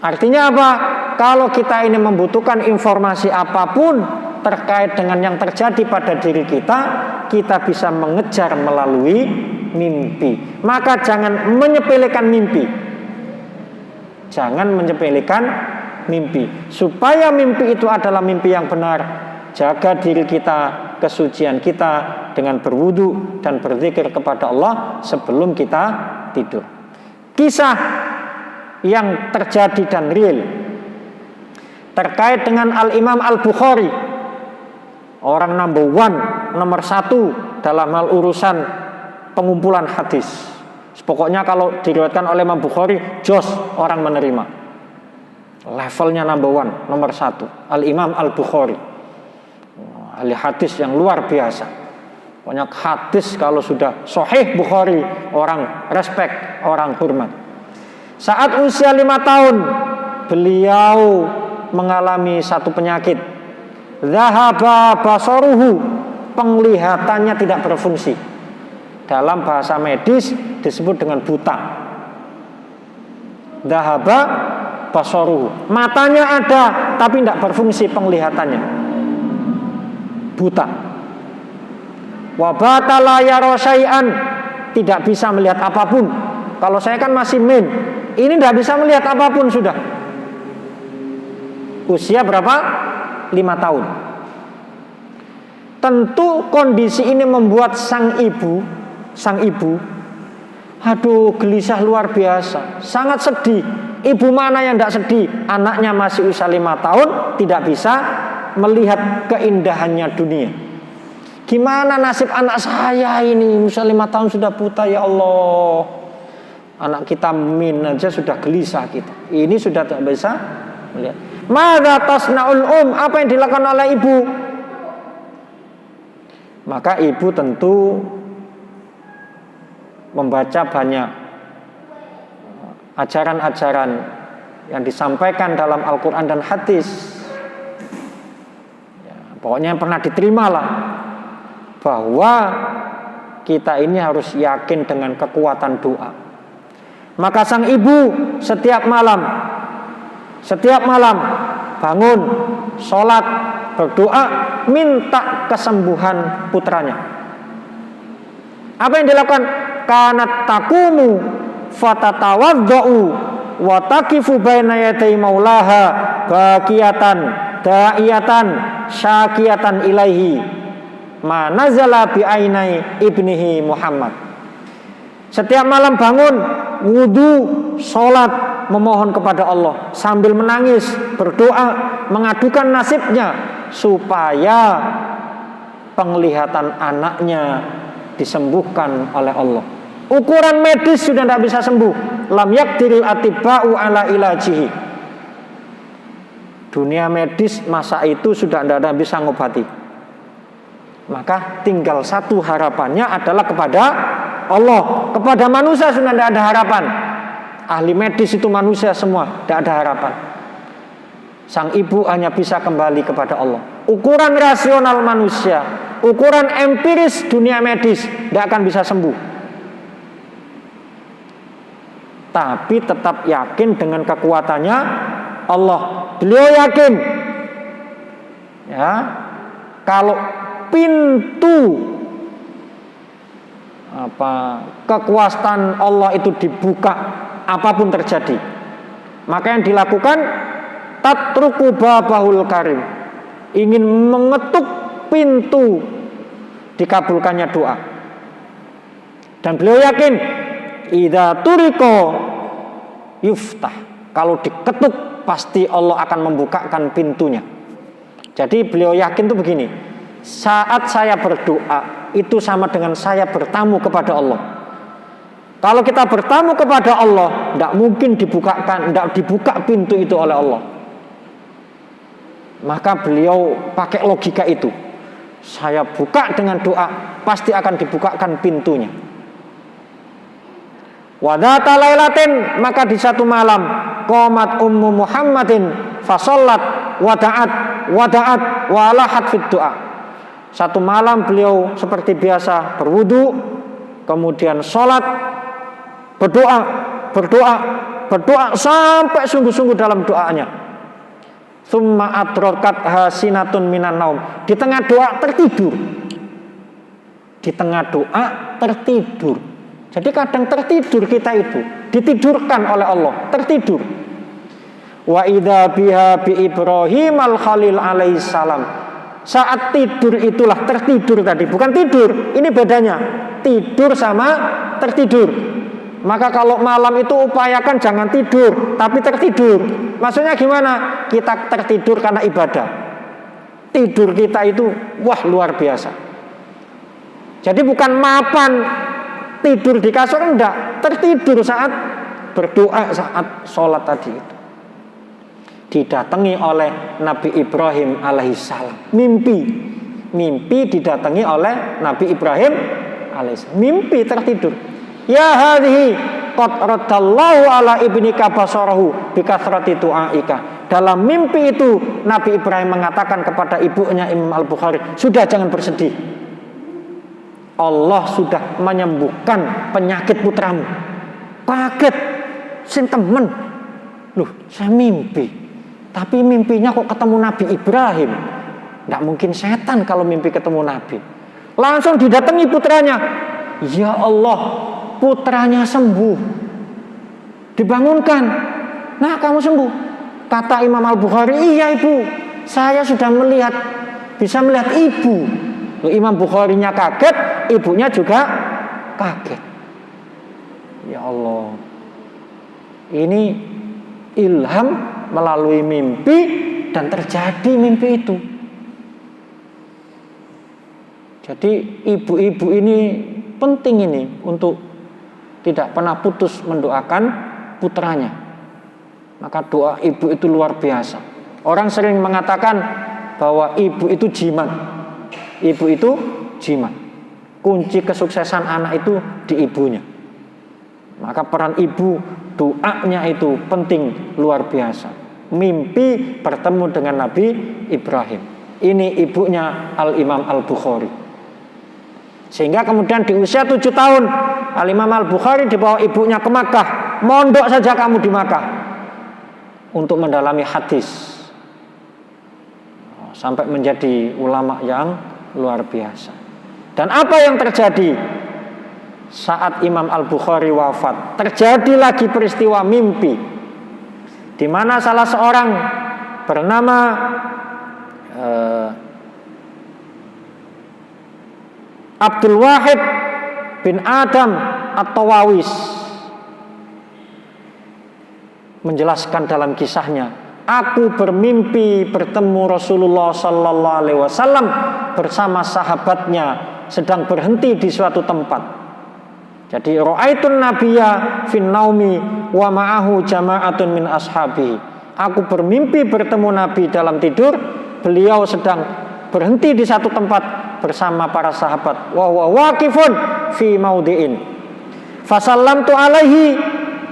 Artinya apa? Kalau kita ini membutuhkan informasi apapun terkait dengan yang terjadi pada diri kita, kita bisa mengejar melalui mimpi. Maka jangan menyepelekan mimpi. Jangan menyepelekan mimpi. Supaya mimpi itu adalah mimpi yang benar, jaga diri kita, kesucian kita dengan berwudu dan berzikir kepada Allah sebelum kita tidur. Kisah yang terjadi dan real terkait dengan Al-Imam Al-Bukhari, orang nomor 1 dalam hal urusan pengumpulan hadis. Pokoknya kalau diriwayatkan oleh Imam Bukhari, jos orang menerima. Levelnya nomor 1, Al-Imam Al-Bukhari, ahli hadis yang luar biasa. Banyak hadis kalau sudah Sahih Bukhari, orang respect, orang hormat. Saat usia 5 tahun, beliau mengalami satu penyakit. Zahaba basaruhu, penglihatannya tidak berfungsi. Dalam bahasa medis disebut dengan buta. Zahaba basaruhu, matanya ada tapi tidak berfungsi penglihatannya. Buta. Wabata la yara syai'an, tidak bisa melihat apapun. Kalau saya kan masih ini tidak bisa melihat apapun sudah. Usia berapa? 5 tahun. Tentu kondisi ini membuat sang ibu, aduh, gelisah luar biasa, sangat sedih. Ibu mana yang tidak sedih? Anaknya masih usia 5 tahun, tidak bisa melihat keindahannya dunia. Gimana nasib anak saya ini, usia 5 tahun sudah buta, ya Allah. Anak kita aja sudah gelisah kita. Ini sudah tak bisa melihat. Madza tasnaul apa yang dilakukan oleh ibu? Maka ibu tentu membaca banyak ajaran-ajaran yang disampaikan dalam Al-Quran dan hadis. Pokoknya yang pernah diterima lah, bahwa kita ini harus yakin dengan kekuatan doa. Maka sang ibu setiap malam bangun, sholat, berdoa, minta kesembuhan putranya. Apa yang dilakukan? Kanat takumu fatatawadda'u wa taqifu baina yaday maulaha bakiyatan da'iyatan syakiyatan ilaihi ma nazala bi ainai ibnihi Muhammad. Setiap malam bangun, wudu, sholat, memohon kepada Allah sambil menangis, berdoa, mengadukan nasibnya supaya penglihatan anaknya disembuhkan oleh Allah. Ukuran medis sudah tidak bisa sembuh. Lam yakdiril atibba'u ala ilajihi. Dunia medis masa itu sudah tidak bisa ngobati. Maka tinggal satu harapannya adalah kepada Allah. Kepada manusia sudah tidak ada harapan. Ahli medis itu manusia semua, tidak ada harapan. Sang ibu hanya bisa kembali kepada Allah. Ukuran rasional manusia, ukuran empiris dunia medis tidak akan bisa sembuh. Tapi tetap yakin dengan kekuatannya Allah. Beliau yakin, ya, kalau pintu kekuasaan Allah itu dibuka, apapun terjadi, maka yang dilakukan tatruku babahul karim, ingin mengetuk pintu dikabulkannya doa. Dan beliau yakin idza turiko yuftah, kalau diketuk pasti Allah akan membukakan pintunya. Jadi beliau yakin tuh begini, saat saya berdoa itu sama dengan saya bertamu kepada Allah. Kalau kita bertamu kepada Allah, tidak mungkin tidak dibuka pintu itu oleh Allah. Maka beliau pakai logika itu, saya buka dengan doa, pasti akan dibukakan pintunya. Wadata lailatin, maka di satu malam qomat ummu Muhammadin fasollat wada'at walahat fid doa. Satu malam beliau seperti biasa berwudu, kemudian sholat, berdoa sampai sungguh-sungguh dalam doanya. Tsumma adrakat hasinatun minan naum, di tengah doa tertidur. Jadi kadang tertidur kita itu, ditidurkan oleh Allah, tertidur. Wa idza biha bi Ibrahim al-Khalil alaihissalam. Saat tidur itulah tertidur tadi, bukan tidur. Ini bedanya, tidur sama tertidur. Maka kalau malam itu upayakan jangan tidur, tapi tertidur. Maksudnya gimana? Kita tertidur karena ibadah. Tidur kita itu wah luar biasa. Jadi bukan mapan tidur di kasur, enggak, tertidur saat berdoa, saat sholat tadi itu. Didatangi oleh Nabi Ibrahim alaihissalam. Mimpi didatangi oleh Nabi Ibrahim alaihissalam. Mimpi tertidur. Ya hadhihi qad raddallahu ala ibnika basarahu bikathrati du'aika. Dalam mimpi itu Nabi Ibrahim mengatakan kepada ibunya Imam Al-Bukhari, sudah jangan bersedih, Allah sudah menyembuhkan penyakit putramu. Kaget, sin temen, loh saya mimpi, tapi mimpinya kok ketemu Nabi Ibrahim. Nggak mungkin setan kalau mimpi ketemu Nabi. Langsung didatangi putranya, ya Allah, putranya sembuh, dibangunkan. Nah kamu sembuh. Kata Imam Al-Bukhari, iya ibu, saya sudah bisa melihat ibu. Imam Bukharinya kaget, ibunya juga kaget. Ya Allah, ini ilham melalui mimpi dan terjadi mimpi itu. Jadi ibu-ibu ini penting ini untuk tidak pernah putus mendoakan putranya. Maka doa ibu itu luar biasa. Orang sering mengatakan bahwa ibu itu jimat. Ibu itu jimat. Kunci kesuksesan anak itu di ibunya. Maka peran ibu, doanya itu penting luar biasa. Mimpi bertemu dengan Nabi Ibrahim. Ini ibunya Al-Imam Al-Bukhari. Sehingga kemudian di usia 7 tahun Al-Imam Al-Bukhari dibawa ibunya ke Makkah. Mondok saja kamu di Makkah untuk mendalami hadis, sampai menjadi ulama yang luar biasa. Dan apa yang terjadi saat Imam Al-Bukhari wafat? Terjadi lagi peristiwa mimpi, di mana salah seorang bernama Abdul Wahid bin Adam At-Tawawis menjelaskan dalam kisahnya, aku bermimpi bertemu Rasulullah Sallallahu Alaihi Wasallam bersama sahabatnya sedang berhenti di suatu tempat. Jadi ra'aitun nabiyya fin naumi wa ma'ahu jama'atun min ashabi. Aku bermimpi bertemu Nabi dalam tidur, beliau sedang berhenti di satu tempat bersama para sahabat. Wa huwa waqifun fi maudi'in. Fasallamtu alaihi,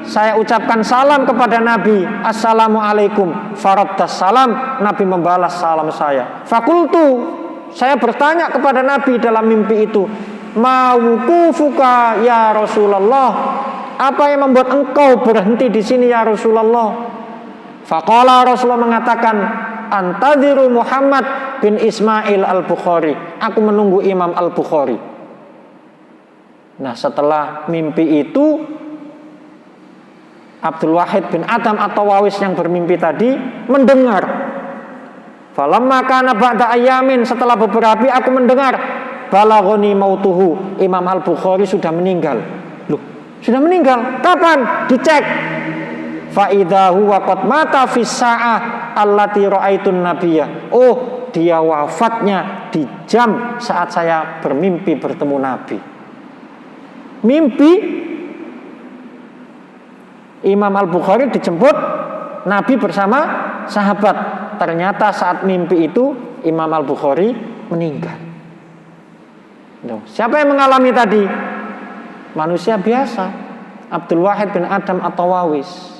saya ucapkan salam kepada Nabi, assalamualaikum. Faraddas salam, Nabi membalas salam saya. Fakultu, saya bertanya kepada Nabi dalam mimpi itu, ma wuqufuka ya Rasulullah, apa yang membuat engkau berhenti di sini ya Rasulullah? Faqala, Rasulullah mengatakan, antadhiru Muhammad bin Ismail Al-Bukhari, aku menunggu Imam Al-Bukhari. Nah setelah mimpi itu, Abdul Wahid bin Adam atau Wawis yang bermimpi tadi mendengar. Falamma kana ba'da ayamin, setelah beberapa hari aku mendengar balaghani mautuhu, Imam Al-Bukhari sudah meninggal. Loh, sudah meninggal? Kapan? Dicek. Fa idza huwa qad mata fi sa'ah allati ra'aitun nabiyya. Oh, dia wafatnya di jam saat saya bermimpi bertemu Nabi. Mimpi Imam Al-Bukhari dijemput Nabi bersama sahabat. Ternyata saat mimpi itu Imam Al-Bukhari meninggal. Siapa yang mengalami tadi? Manusia biasa, Abdul Wahid bin Adam At-Tawawis.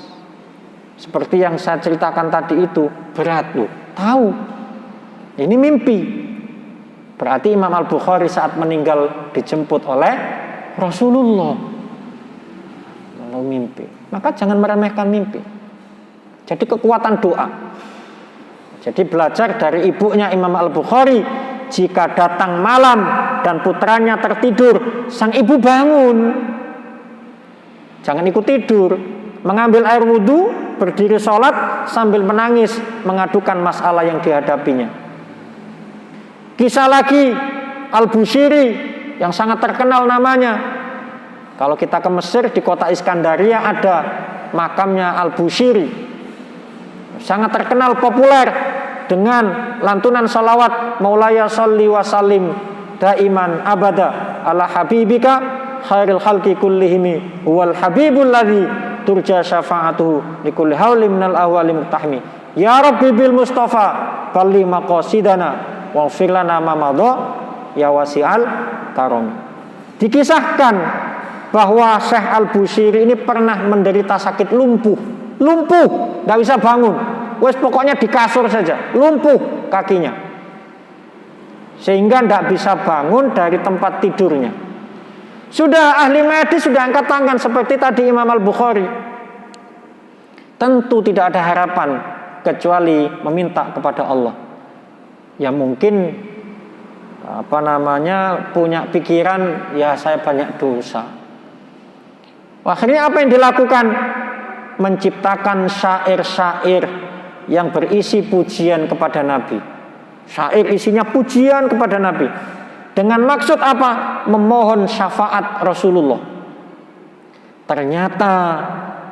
Seperti yang saya ceritakan tadi itu, berat loh. Tahu, ini mimpi. Berarti Imam Al-Bukhari saat meninggal dijemput oleh Rasulullah. Lalu mimpi. Maka jangan meremehkan mimpi. Jadi kekuatan doa. Jadi belajar dari ibunya Imam Al-Bukhari. Jika datang malam dan putranya tertidur, sang ibu bangun. Jangan ikut tidur. Mengambil air wudhu, berdiri sholat sambil menangis, mengadukan masalah yang dihadapinya. Kisah lagi Al-Bushiri yang sangat terkenal namanya. Kalau kita ke Mesir, di kota Iskandaria ada makamnya Al-Bushiri. Sangat terkenal, populer dengan lantunan salawat Maulaya sholli wa sallim daiman abada ala habibika khairil khalqi kullihimi huwal habibul ladzi turja syafa'atuhu likulli haulim minal ahwali muktahmi ya rabbi bil mustafa balli maqasidana waghfir lana ma madha ya wasi'al karom. Dikisahkan bahwa Syekh Al-Bushiri ini pernah menderita sakit lumpuh, nggak bisa bangun. Wes pokoknya di kasur saja, lumpuh kakinya, sehingga tidak bisa bangun dari tempat tidurnya. Sudah ahli medis sudah angkat tangan seperti tadi Imam Al-Bukhari. Tentu tidak ada harapan kecuali meminta kepada Allah. Ya mungkin punya pikiran ya saya banyak dosa. Akhirnya apa yang dilakukan? Menciptakan syair-syair yang berisi pujian kepada Nabi. Syair isinya pujian kepada Nabi. Dengan maksud apa? Memohon syafaat Rasulullah. Ternyata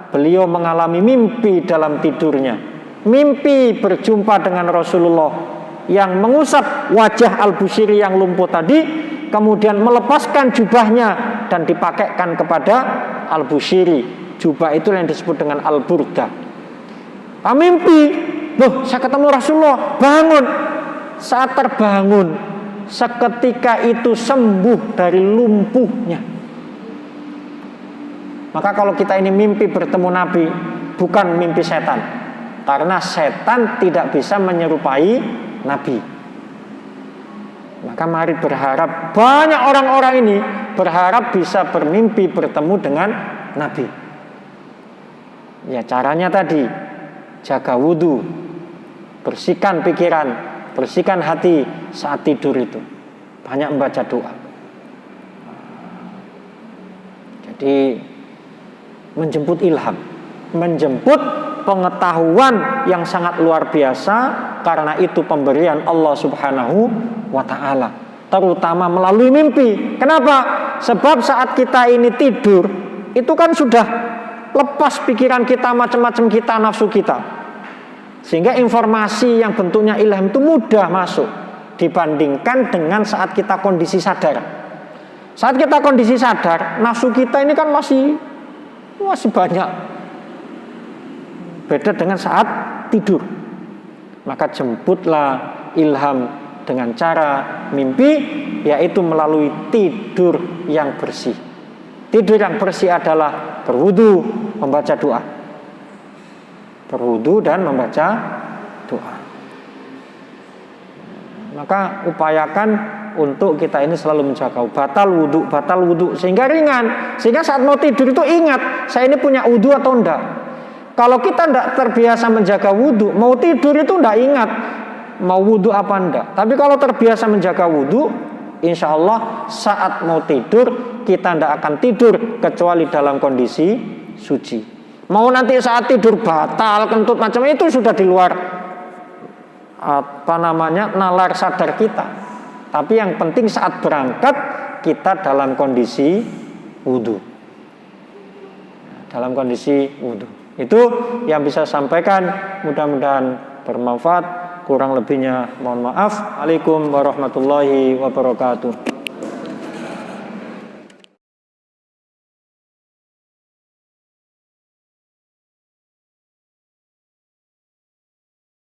beliau mengalami mimpi dalam tidurnya. Mimpi berjumpa dengan Rasulullah yang mengusap wajah Al-Bushiri yang lumpuh tadi, kemudian melepaskan jubahnya dan dipakaikan kepada Al-Bushiri. Jubah itu yang disebut dengan Al-Burdah. Mimpi, loh saya ketemu Rasulullah, bangun. Saat terbangun, seketika itu sembuh dari lumpuhnya. Maka kalau kita ini mimpi bertemu Nabi, bukan mimpi setan. Karena setan tidak bisa menyerupai Nabi. Maka mari berharap, banyak orang-orang ini berharap bisa bermimpi bertemu dengan Nabi. Ya caranya tadi, jaga wudhu, bersihkan pikiran, bersihkan hati saat tidur itu. Banyak membaca doa. Jadi menjemput ilham, menjemput pengetahuan yang sangat luar biasa, karena itu pemberian Allah Subhanahu wa ta'ala, terutama melalui mimpi. Kenapa? Sebab saat kita ini tidur, itu kan sudah lepas pikiran kita, macam-macam kita, nafsu kita, sehingga informasi yang bentuknya ilham itu mudah masuk dibandingkan dengan saat kita kondisi sadar. Saat kita kondisi sadar, nafsu kita ini kan masih banyak. Beda dengan saat tidur. Maka jemputlah ilham dengan cara mimpi, yaitu melalui tidur yang bersih. Tidur yang bersih adalah berwudu, membaca doa. Berwudu dan membaca doa. Maka upayakan untuk kita ini selalu menjaga batal wudu sehingga ringan, sehingga saat mau tidur itu ingat saya ini punya wudu atau enggak. Kalau kita enggak terbiasa menjaga wudu, mau tidur itu enggak ingat mau wudu apa enggak. Tapi kalau terbiasa menjaga wudu, insya Allah saat mau tidur kita enggak akan tidur kecuali dalam kondisi suci. Mau nanti saat tidur batal, kentut macam itu sudah di luar nalar sadar kita. Tapi yang penting saat berangkat kita dalam kondisi wudhu. Dalam kondisi wudhu. Itu yang bisa sampaikan, mudah-mudahan bermanfaat. Kurang lebihnya mohon maaf. Waalaikumsalam warahmatullahi wabarakatuh.